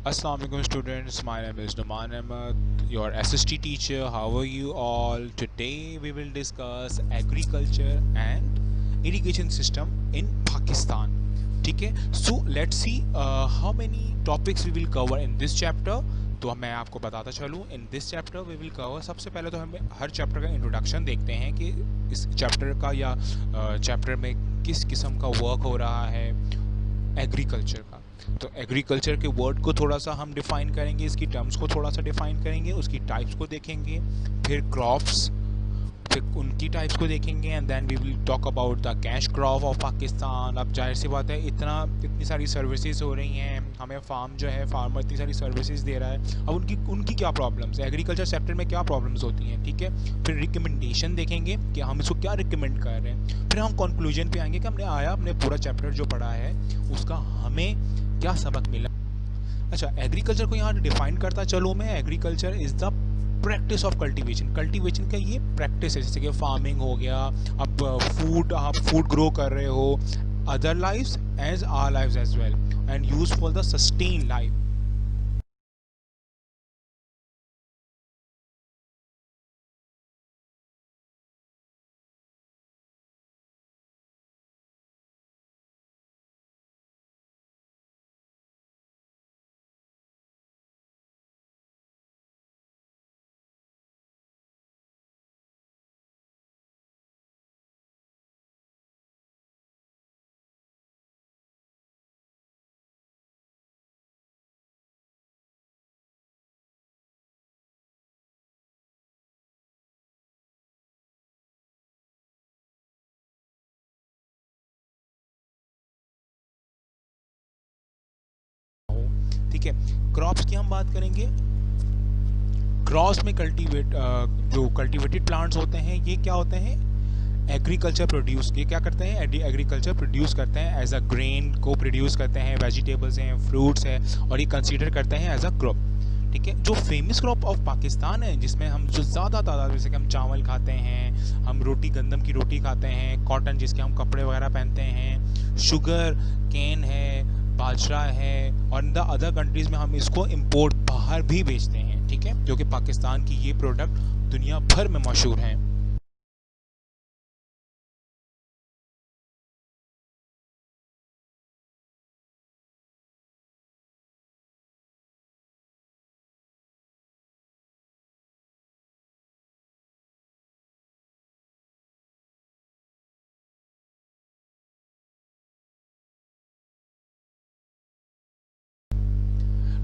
Assalamu alaikum students, my name is Numan Ahmed, your SST teacher. How are you all? Today we will discuss agriculture and irrigation system in Pakistan. ठीक है, so let's see how many topics we will cover in this chapter. तो मैं आपको बताता चलूँ, in this chapter we will cover, सबसे पहले तो हमें हर चैप्टर का इंट्रोडक्शन देखते हैं कि इस चैप्टर का या चैप्टर में किस किस्म का वर्क हो रहा है एग्रीकल्चर का। तो एग्रीकल्चर के वर्ड को थोड़ा सा हम डिफाइन करेंगे, इसकी टर्म्स को थोड़ा सा डिफाइन करेंगे, उसकी टाइप्स को देखेंगे, फिर क्रॉप्स, फिर उनकी टाइप्स को देखेंगे, and then we will talk about the cash crop of Pakistan. अब जाहिर सी बात है, इतनी सारी सर्विसेज हो रही हैं, हमें फार्म जो है फार्मर इतनी सारी सर्विसेज दे रहा है, अब उनकी उनकी क्या प्रॉब्लम्स है, एग्रीकल्चर सेक्टर में क्या प्रॉब्लम्स होती हैं। ठीक है, फिर रिकमेंडेशन देखेंगे कि हम इसको क्या रिकमेंड कर रहे हैं, फिर हम कंक्लूजन पे आएंगे कि हमने पूरा चैप्टर जो पढ़ा है उसका हमें क्या सबक मिला। अच्छा, एग्रीकल्चर को यहाँ डिफाइन करता चलो मैं, agriculture is the practice of cultivation. Cultivation का ये प्रैक्टिस है, जैसे कि फार्मिंग हो गया, अब आप फूड ग्रो कर रहे हो, other lives as our lives as well, and use for the sustain life. ठीक है, क्रॉप्स की हम बात करेंगे। क्रॉस में जो कल्टीवेटेड प्लांट्स होते हैं, ये क्या होते हैं, एग्रीकल्चर प्रोड्यूस, ये क्या करते हैं, एग्रीकल्चर प्रोड्यूस करते हैं, एज अ ग्रेन को प्रोड्यूस करते हैं, वेजिटेबल्स हैं, फ्रूट्स हैं, और ये कंसीडर करते हैं एज अ क्रॉप। ठीक है, जो फेमस क्रॉप ऑफ पाकिस्तान है, जिसमें हम जो ज़्यादा तादाद, जैसे कि हम चावल खाते हैं, हम रोटी, गंदम की रोटी खाते हैं, कॉटन जिसके हम कपड़े वगैरह पहनते हैं, शुगर केन है, बाजरा है, और इन द अदर कंट्रीज़ में हम इसको इम्पोर्ट बाहर भी बेचते हैं। ठीक है, जो कि पाकिस्तान की ये प्रोडक्ट दुनिया भर में मशहूर हैं।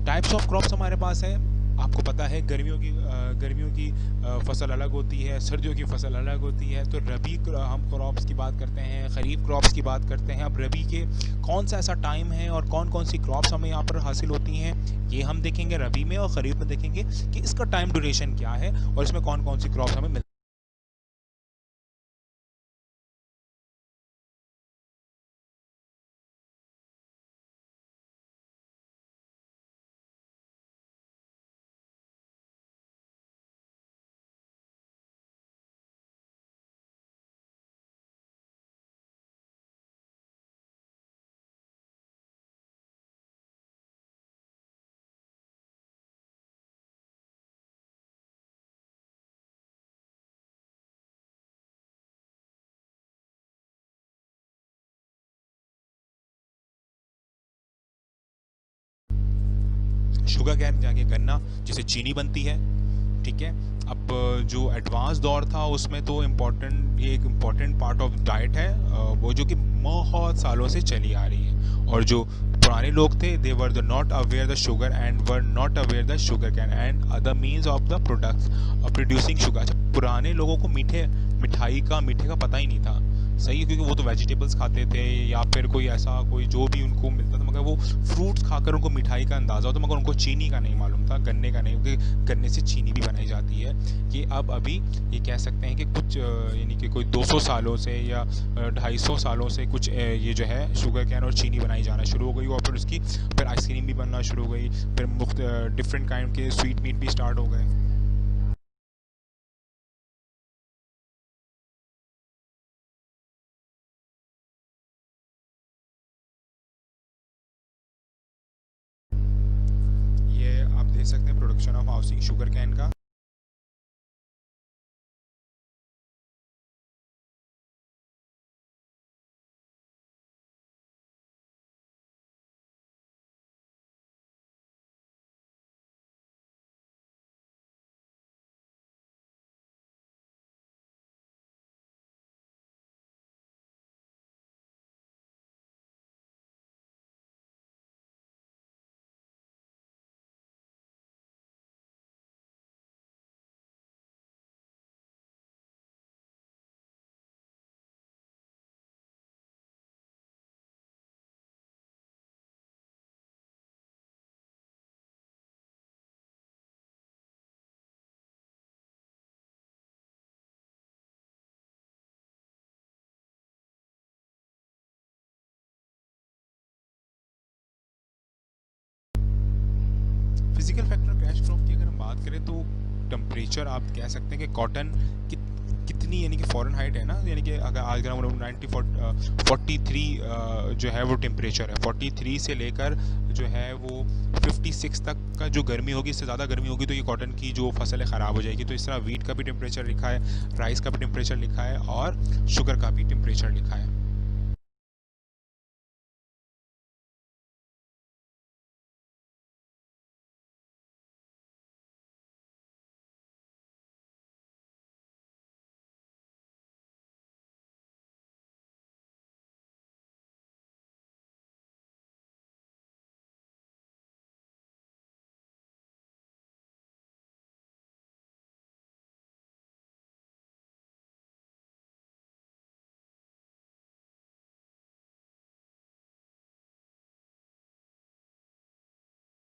टाइप्स ऑफ क्रॉप्स हमारे पास है, आपको पता है, गर्मियों की फसल अलग होती है, सर्दियों की फसल अलग होती है। तो हम क्रॉप्स की बात करते हैं, खरीफ क्रॉप्स की बात करते हैं। अब रबी के कौन सा ऐसा टाइम है और कौन कौन सी क्रॉप्स हमें यहाँ पर हासिल होती हैं, ये हम देखेंगे रबी में, और खरीफ में देखेंगे कि इसका टाइम ड्यूरेशन क्या है और इसमें कौन कौन सी क्रॉप्स हमें मिल। शुगर कैन जाके गन्ना, जिसे चीनी बनती है। ठीक है, अब जो एडवांस दौर था उसमें तो ये एक इम्पॉर्टेंट पार्ट ऑफ डाइट है, वो जो कि बहुत सालों से चली आ रही है। और जो पुराने लोग थे, they were the not aware the sugar and were not aware the sugar cane and other means of the products of producing sugar. अच्छा, पुराने लोगों को मीठे का पता ही नहीं था। सही है, क्योंकि वो तो वेजिटेबल्स खाते थे या फिर कोई जो भी उनको मिलता था, मगर वो फ्रूट्स खाकर उनको मिठाई का अंदाज़ा होता, मगर उनको चीनी का नहीं मालूम था, गन्ने का नहीं, क्योंकि गन्ने से चीनी भी बनाई जाती है। कि अब अभी ये कह सकते हैं कि कुछ यानी कि कोई 200 सालों से या 250 सालों से कुछ ये जो है शुगर कैन और चीनी बनाई जाना शुरू हो गई, और फिर आइसक्रीम भी बनना शुरू हो गई, फिर डिफरेंट काइंड के स्वीट मीट भी स्टार्ट हो गए। ले सकते हैं production of housing sugar cane का। फिजिकल फैक्टर कैश क्रॉप की अगर हम बात करें तो टेम्परेचर आप कह सकते हैं कि कॉटन कितनी यानी कि फॉरेन हाइट है ना, यानी कि अगर आज हम 43 जो है वो टेम्परेचर है, 43 से लेकर जो है वो 56 तक का जो गर्मी होगी, इससे ज़्यादा गर्मी होगी तो ये कॉटन की जो फसल है ख़राब हो जाएगी। तो इस तरह वीट का भी टेम्परेचर लिखा है, राइस का भी टेम्परेचर लिखा है और शुगर का भी टेम्परेचर लिखा है।